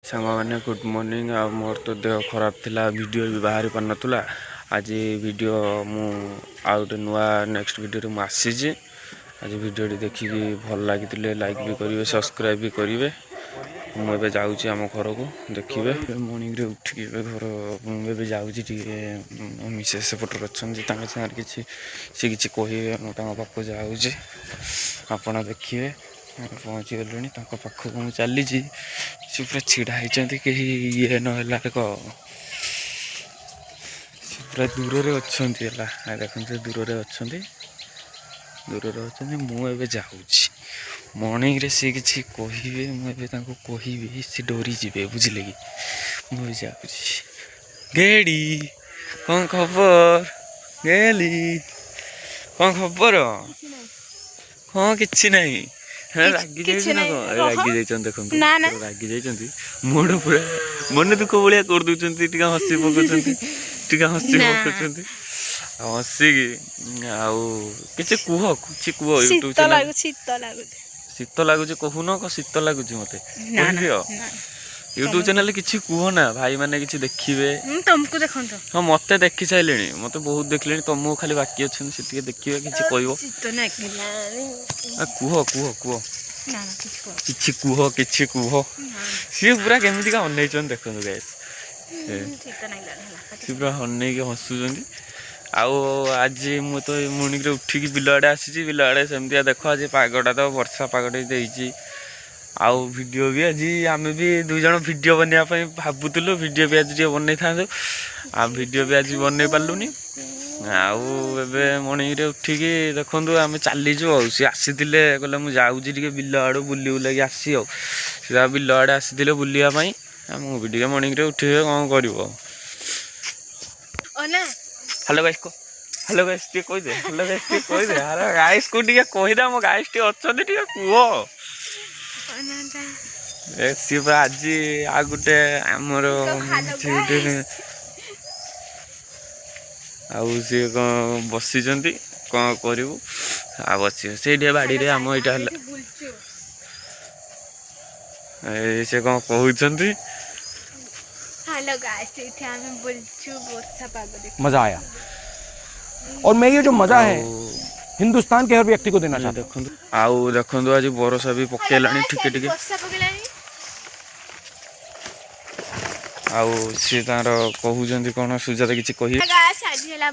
सांग मैंने good morning आ मोर तो देह खराब थिला वीडियो भी बाहर पार नाला आज वीडियो मु आउट नुआ नेक्स्ट वीडियो मु आसीजे आज वीडियो देखिए भल लगी लाइक भी करेंगे सब्सक्राइब भी करेंगे मुझे जाऊँगी आम घर को देखिए मॉर्निंग रे उठिक घर मुझे जाऊँगी मिसेस सेपटर अच्छा सागर किसी सी किसी कहे मुझे पाक जाऊँगी आपड़ देखिए पहुँची गले पाखक मुझे चली सी पूरा छिड़ा होती कहीं ये ना पूरा दूर अच्छा देखते दूर अच्छा मुझे जाऊँगी मॉर्निंग रे सी किसी कहे मुझे कहबी सी डरी जी बुझे कि मुझे जाऊँगी गेड़ी कौन खबर गेली कौन खबर हाँ कि नहीं रागी जाइए देखो रागी जाइए मुड पूरा मन दुख भाया कर दौरान हसी पकाउं हसी पकाउं हसिकी कि कह शीत लगुच कहून शीत लगुच मत यूट्यूब चैनल किसी कह ना भाई मैंने किसी देखिए तुमको देखो हाँ मत देखी सारे मत बहुत देखले तुमको खाली बाकी अच्छे से देखिए कि कह कह कह कह किसी कह कि कह सी पूरा केमी का अन देखो गैस सी पूरा अन हसुँच आज मु तो मॉर्निंग उठिक बिल आड़े आसी बिल आड़े सेमती देख आज पागटा तो वर्षा पागटे देती आउ वीडियो भी आज आम भी दुई जन वीडियो बनवाई भावुलु वीडियो भी आज बन था वीडियो भी आज बन पार्लुनि आबे मॉर्निंग रे उठिक देखु आम चलीजु सी आसी कहले मुझे जाऊँगी बिल आड़ बुली बुलाक आसी सीधा बिल आड़े आसी बुलापाई मुझे मॉर्निंग रे उठिक कौन कर हेलो गाइस को हेलो गाइस टे कह दे हेलो गाइस टे कह दे हेलो गाइस को टे कहीदे मो गाइस टे अच्छा कह सी आज आ गोटे आमर सी कौन बसी कौन करूँ आ बस से बाड़ी रे आम यहाँ से कौन कहते मजा आया और मैं ये जो मजा है हिंदुस्तान के हर व्यक्ति को देना चाहता हूं। देखो आज बरसा भी पकेलानी ठीक ठीक सी तार कहते कौन सुजाता किसी कही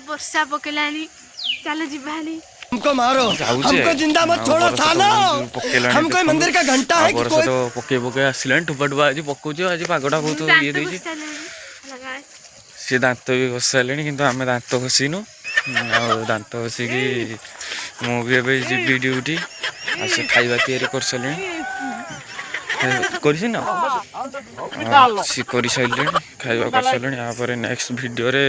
वर्षा पकेलानी चलो जीवानी हमको मारो हमको जिंदा मत छोड़ो सालो हमको मंदिर का घंटा है कि कोई तो पके पके आसलानी ठोपा ठोपा आज पकाउछ आज पागटा बहुत ये देछि सी दांत भी घस सारे कि आम दांत घसीनु दांत घसिकी मुझे जी ड्यूटी से खाଇବା तैयारी कर सारे कर सारे खाଇବା कर सारे यहाँ नेक्स्ट वीडियो रे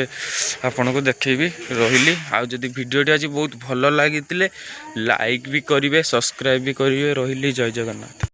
आपन को देखेबी रही आदि वीडियो आज बहुत भल लगी लाइक भी करेंगे सब्सक्राइब भी करेंगे रही जय जगन्नाथ।